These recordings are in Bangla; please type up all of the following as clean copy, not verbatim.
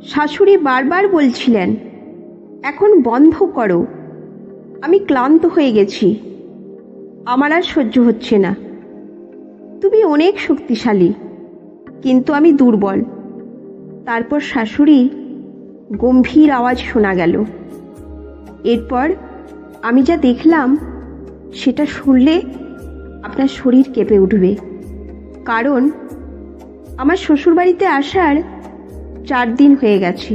শাশুড়ি বারবার বলছিলেন, এখন বন্ধ করো, আমি ক্লান্ত হয়ে গেছি, আমার আর সহ্য হচ্ছে না। তুমি অনেক শক্তিশালী, কিন্তু আমি দুর্বল। তারপর শাশুড়ির গম্ভীর আওয়াজ শোনা গেল। এরপর আমি যা দেখলাম সেটা শুনলে আপনার শরীর কেঁপে উঠবে। কারণ আমার শ্বশুরবাড়িতে আসার 4 দিন হয়ে গেছে।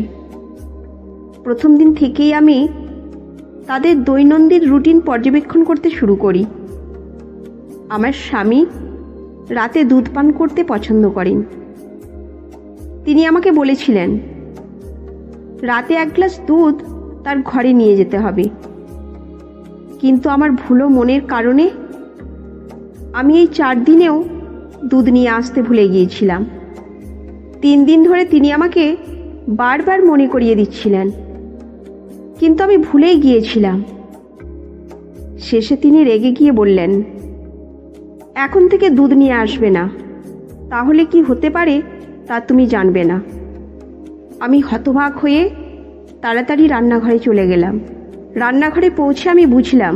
প্রথম দিন থেকেই আমি তাদের দৈনন্দিন রুটিন পর্যবেক্ষণ করতে শুরু করি। আমার স্বামী রাতে দুধ পান করতে পছন্দ করেন। তিনি আমাকে বলেছিলেন রাতে 1 গ্লাস দুধ তার ঘরে নিয়ে যেতে হবে। কিন্তু আমার ভুলো মনের কারণে আমি এই 4 দিনেও দুধ নিয়ে আসতে ভুলে গিয়েছিলাম। 3 দিন ধরে তিনি আমাকে বারবার মনে করিয়ে দিচ্ছিলেন, কিন্তু আমি ভুলেই গিয়েছিলাম। শেষে তিনি রেগে গিয়ে বললেন, এখন থেকে দুধ নিয়ে আসবে না, তাহলে কি হতে পারে তা তুমি জানবে না। আমি হতবাক হয়ে তাড়াতাড়ি রান্নাঘরে চলে গেলাম। রান্নাঘরে পৌঁছে আমি বুঝলাম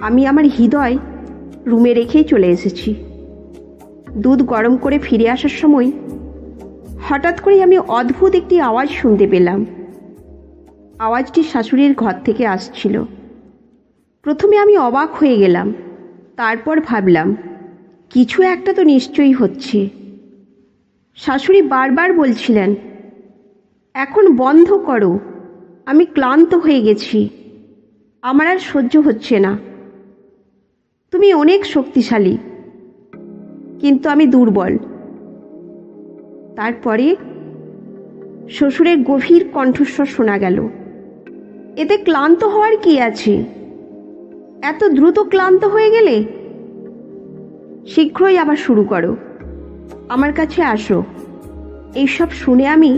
আমি আমার হৃদয় রুমে রেখেই চলে এসেছি। দুধ গরম করে ফিরে আসার সময় হঠাৎ করে আমি অদ্ভুত একটি আওয়াজ শুনতে পেলাম। আওয়াজটি শাশুড়ির ঘর থেকে আসছিল। প্রথমে আমি অবাক হয়ে গেলাম, তারপর ভাবলাম কিছু একটা তো নিশ্চয়ই হচ্ছে। শাশুড়ি বারবার বলছিলেন, এখন বন্ধ করো, আমি ক্লান্ত হয়ে গেছি, আমার আর সহ্য হচ্ছে না। তুমি অনেক শক্তিশালী, কিন্তু আমি দুর্বল। তারপরে শ্বশুরের গভীর কণ্ঠস্বর শোনা গেল, এতে ক্লান্ত হওয়ার কি আছে? এত দ্রুত ক্লান্ত হয়ে গেলে? শীঘ্রই আবার শুরু করো, আমার কাছে আসো। এইসব শুনে আমি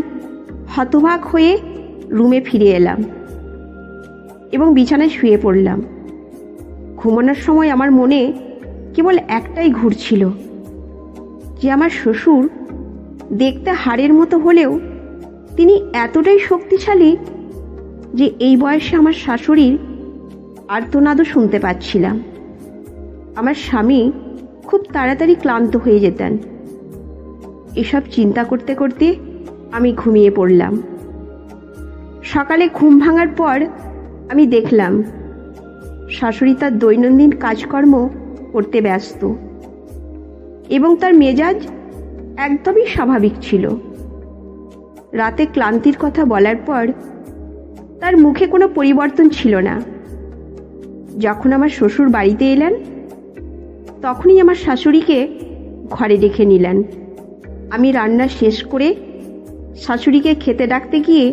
হতবাক হয়ে রুমে ফিরে এলাম এবং বিছানায় শুয়ে পড়লাম। ঘুমানোর সময় আমার মনে কেবল একটাই ঘুরছিল, যে আমার শ্বশুর দেখতে হাড়ের মতো হলেও তিনি এতটাই শক্তিশালী যে এই বয়সে আমার শাশুড়ির আর্তনাদও শুনতে পাচ্ছিলাম। আমার স্বামী খুব তাড়াতাড়ি ক্লান্ত হয়ে যেতেন। এসব চিন্তা করতে করতে আমি ঘুমিয়ে পড়লাম। সকালে ঘুম ভাঙার পর আমি দেখলাম শাশুড়ি তার দৈনন্দিন কাজকর্ম করতে ব্যস্ত এবং তার মেজাজ একদমই স্বাভাবিক ছিল। রাতে ক্লান্তির কথা বলার পর তার মুখে কোনো পরিবর্তন ছিল না। যখন আমার শ্বশুর বাড়িতে এলেন, তখনই আমার শাশুড়িকে ঘরে ডেকে নিলেন। আমি রান্না শেষ করে শাশুড়িকে খেতে ডাকতে গিয়ে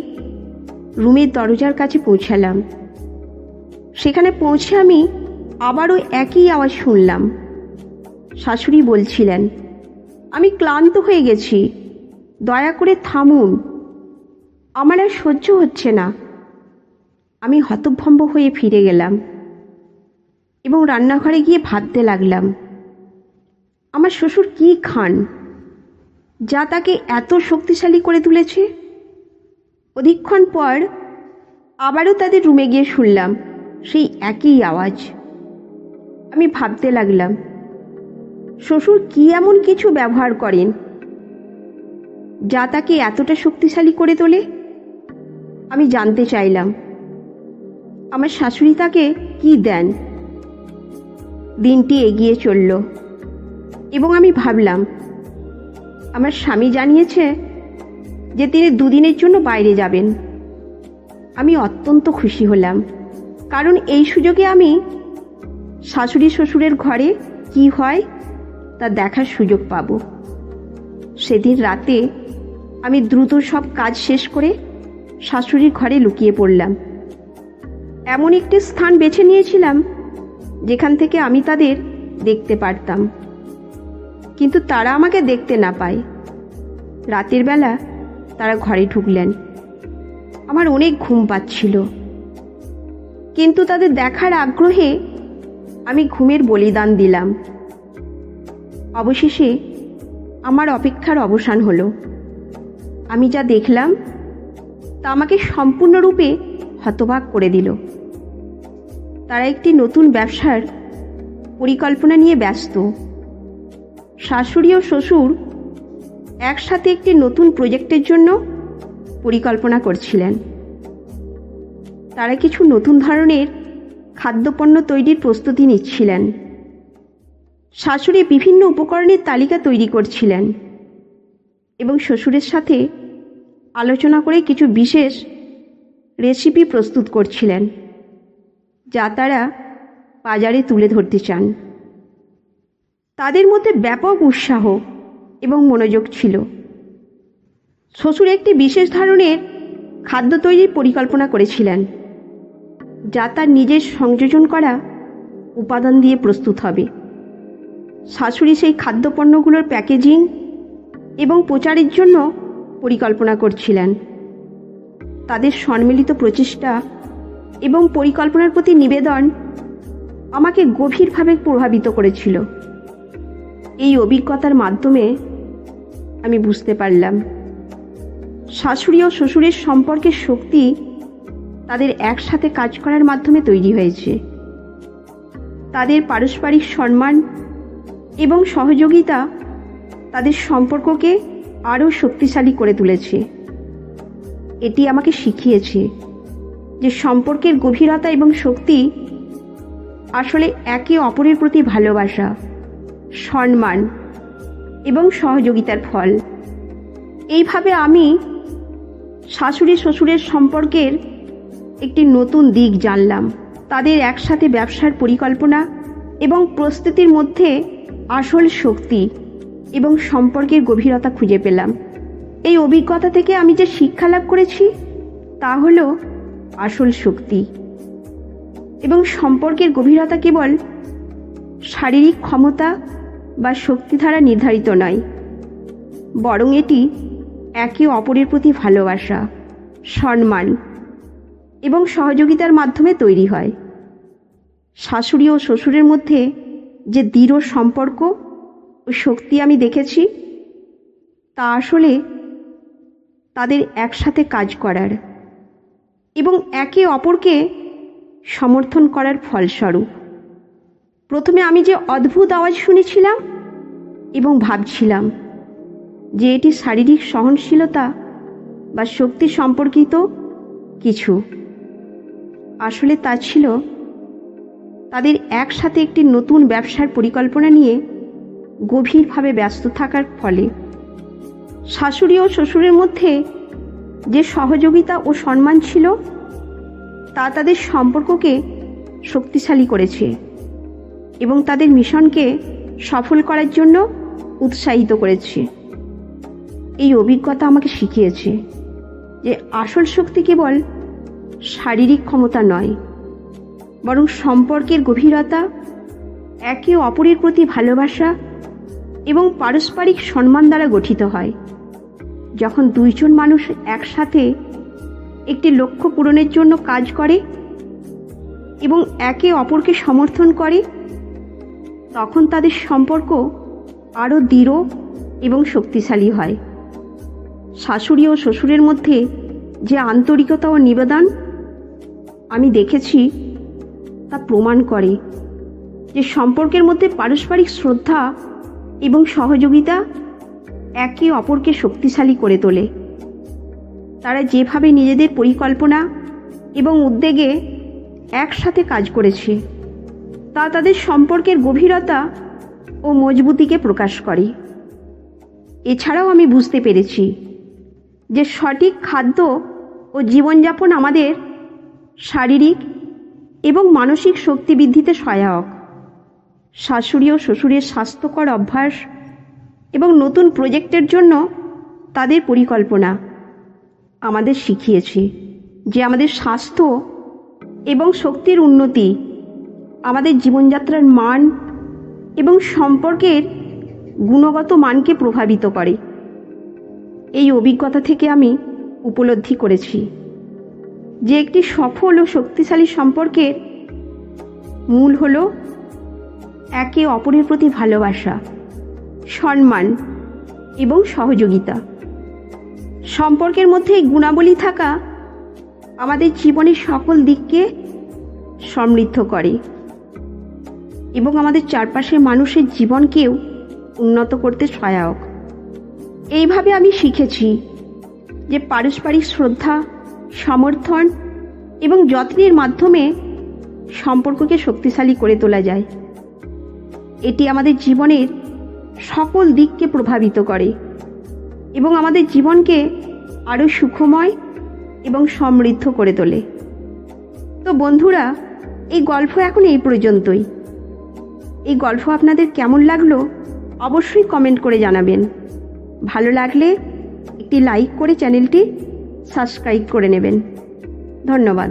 রুমের দরজার কাছে পৌঁছালাম। সেখানে পৌঁছে আমি আবারও একই আওয়াজ শুনলাম। শাশুড়ি বলছিলেন, আমি ক্লান্ত হয়ে গেছি, দয়া করে থামুন, আমার আর সহ্য হচ্ছে না। আমি হতভম্ব হয়ে ফিরে গেলাম এবং রান্নাঘরে গিয়ে ভাবতে লাগলাম, আমার শ্বশুর কি খান যা তাকে এত শক্তিশালী করে তুলেছে? অধিকক্ষণ পর আবারও তাদের রুমে গিয়ে শুনলাম সেই একই আওয়াজ। আমি ভাবতে লাগলাম, শ্বশুর কি এমন কিছু ব্যবহার করেন যা তাকে এতটা শক্তিশালী করে তোলে? আমি জানতে চাইলাম, আমার শাশুড়ি তাকে কি দেন? দিনটি এগিয়ে চলল এবং আমি ভাবলাম, আমার স্বামী জানিয়েছে যে তিনি 2 দিনের জন্য বাইরে যাবেন। আমি অত্যন্ত খুশি হলাম, কারণ এই সুযোগে আমি শাশুড়ি শ্বশুরের ঘরে কি হয় তা দেখার সুযোগ পাব। সেদিন রাতে আমি দ্রুত সব কাজ শেষ করে শাশুড়ির ঘরে লুকিয়ে পড়লাম। এমন একটি স্থান বেছে নিয়েছিলাম যেখান থেকে আমি তাদের দেখতে পারতাম, কিন্তু তারা আমাকে দেখতে না পায়। রাতের বেলা তারা ঘরে ঢুকলেন। আমার অনেক ঘুম পাচ্ছিল, কিন্তু তাদের দেখার আগ্রহে আমি ঘুমের বলিদান দিলাম। অবশেষে আমার অপেক্ষার অবসান হলো। আমি যা দেখলাম তা আমাকে সম্পূর্ণরূপে হতবাক করে দিল। তারা একটি নতুন ব্যবসার পরিকল্পনা নিয়ে ব্যস্ত। শাশুড়ি ও শ্বশুর একসাথে একটি নতুন প্রজেক্টের জন্য পরিকল্পনা করছিলেন। তারা কিছু নতুন ধরনের খাদ্যপণ্য তৈরির প্রস্তুতি নিচ্ছিলেন। শাশুড়ি বিভিন্ন উপকরণের তালিকা তৈরি করছিলেন এবং শ্বশুরের সাথে আলোচনা করে কিছু বিশেষ রেসিপি প্রস্তুত করছিলেন, যা তারা বাজারে তুলে ধরতে চান। তাদের মধ্যে ব্যাপক উৎসাহ এবং মনোযোগ ছিল। শ্বশুর একটি বিশেষ ধরনের খাদ্য তৈরির পরিকল্পনা করেছিলেন, যা তার নিজের সংযোজন করা উপাদান দিয়ে প্রস্তুত হবে। শাশুড়ি সেই খাদ্যপণ্যগুলোর প্যাকেজিং এবং প্রচারের জন্য পরিকল্পনা করছিলেন। তাদের সম্মিলিত প্রচেষ্টা এবং পরিকল্পনার প্রতি নিবেদন আমাকে গভীরভাবে প্রভাবিত করেছিল। এই অভিজ্ঞতার মাধ্যমে আমি বুঝতে পারলাম শাশুড়ি ও শ্বশুরের সম্পর্কের শক্তি তাদের একসাথে কাজ করার মাধ্যমে তৈরি হয়েছে। তাদের পারস্পরিক সম্মান এবং সহযোগিতা তাদের সম্পর্ককে আরও শক্তিশালী করে তুলেছে। এটি আমাকে শিখিয়েছে যে সম্পর্কের গভীরতা এবং শক্তি আসলে একে অপরের প্রতি ভালোবাসা, সম্মান এবং সহযোগিতার ফল। এইভাবে আমি শাশুড়ি শ্বশুরের সম্পর্কের একটি নতুন দিক জানলাম। তাদের একসাথে ব্যবসার পরিকল্পনা এবং প্রস্তুতির মধ্যে আসল শক্তি এবং সম্পর্কের গভীরতা খুঁজে পেলাম। এই অভিজ্ঞতা থেকে আমি যে শিক্ষা লাভ করেছি তা হল আসল শক্তি এবং সম্পর্কের গভীরতা কেবল শারীরিক ক্ষমতা বা শক্তি দ্বারা নির্ধারিত নয়, বরং এটি একে অপরের প্রতি ভালোবাসা, সম্মান এবং সহযোগিতার মাধ্যমে তৈরি হয়। শাশুড়ি ও শ্বশুরের মধ্যে যে দৃঢ় সম্পর্ক ও শক্তি আমি দেখেছি, তা আসলে তাদের একসাথে কাজ করার এবং একে অপরকে সমর্থন করার ফলস্বরূপ। প্রথমে আমি যে অদ্ভুত আওয়াজ শুনেছিলাম এবং ভাবছিলাম যে এটি শারীরিক সহনশীলতা বা শক্তি সম্পর্কিত কিছু, আসলে তা ছিল তাদের একসাথে একটি নতুন ব্যবসার পরিকল্পনা নিয়ে গভীরভাবে ব্যস্ত থাকার ফলে। শাশুড়ি ও শ্বশুরের মধ্যে যে সহযোগিতা ও সম্মান ছিল, তা তাদের সম্পর্ককে শক্তিশালী করেছে এবং তাদের মিশনকে সফল করার জন্য উৎসাহিত করেছে। এই অভিজ্ঞতা আমাকে শিখিয়েছে যে আসল শক্তি কেবল শারীরিক ক্ষমতা নয়, বরং সম্পর্কের গভীরতা, একে অপরের প্রতি ভালোবাসা এবং পারস্পরিক সম্মান দ্বারা গঠিত হয়। যখন দুইজন মানুষ একসাথে একটি লক্ষ্য পূরণের জন্য কাজ করে এবং একে অপরকে সমর্থন করে, তখন তাদের সম্পর্ক আরও দৃঢ় এবং শক্তিশালী হয়। শাশুড়ি ও শ্বশুরের মধ্যে যে আন্তরিকতা ও নিবেদন আমি দেখেছি, তা প্রমাণ করে যে সম্পর্কের মধ্যে পারস্পরিক শ্রদ্ধা এবং সহযোগিতা একে অপরকে শক্তিশালী করে তোলে। তারা যেভাবে নিজেদের পরিকল্পনা এবং উদ্যোগে একসাথে কাজ করেছে, তা তাদের সম্পর্কের গভীরতা ও মজবুতিকে প্রকাশ করে। এছাড়াও আমি বুঝতে পেরেছি যে সঠিক খাদ্য ও জীবনযাপন আমাদের শারীরিক এবং মানসিক শক্তি বৃদ্ধিতে সহায়ক। শাশুড়ি ও শ্বশুরের স্বাস্থ্যকর অভ্যাস এবং নতুন প্রজেক্টের জন্য তাদের পরিকল্পনা আমাদের শিখিয়েছে যে আমাদের স্বাস্থ্য এবং শক্তির উন্নতি আমাদের জীবনযাত্রার মান এবং সম্পর্কের গুণগত মানকে প্রভাবিত করে। এই অভিজ্ঞতা থেকে আমি উপলব্ধি করেছি যে একটি সফল ও শক্তিশালী সম্পর্কের মূল হল একে অপরের প্রতি ভালোবাসা, সম্মান এবং সহযোগিতা। সম্পর্কের মধ্যে এই গুণাবলী থাকা আমাদের জীবনের সকল দিককে সমৃদ্ধ করে এবং আমাদের চারপাশের মানুষের জীবনকেও উন্নত করতে সহায়ক। এইভাবে আমি শিখেছি যে পারস্পরিক শ্রদ্ধা, সমর্থন এবং যত্নের মাধ্যমে সম্পর্ককে শক্তিশালী করে তোলা যায়। এটি আমাদের জীবনের সকল দিককে প্রভাবিত করে এবং আমাদের জীবনকে আরও সুখময় এবং সমৃদ্ধ করে তোলে। তো বন্ধুরা, এই গল্প এখন এই পর্যন্তই। এই গল্প আপনাদের কেমন লাগলো অবশ্যই কমেন্ট করে জানাবেন। ভালো লাগলে একটি লাইক করে চ্যানেলটি সাবস্ক্রাইব করে নেবেন। ধন্যবাদ।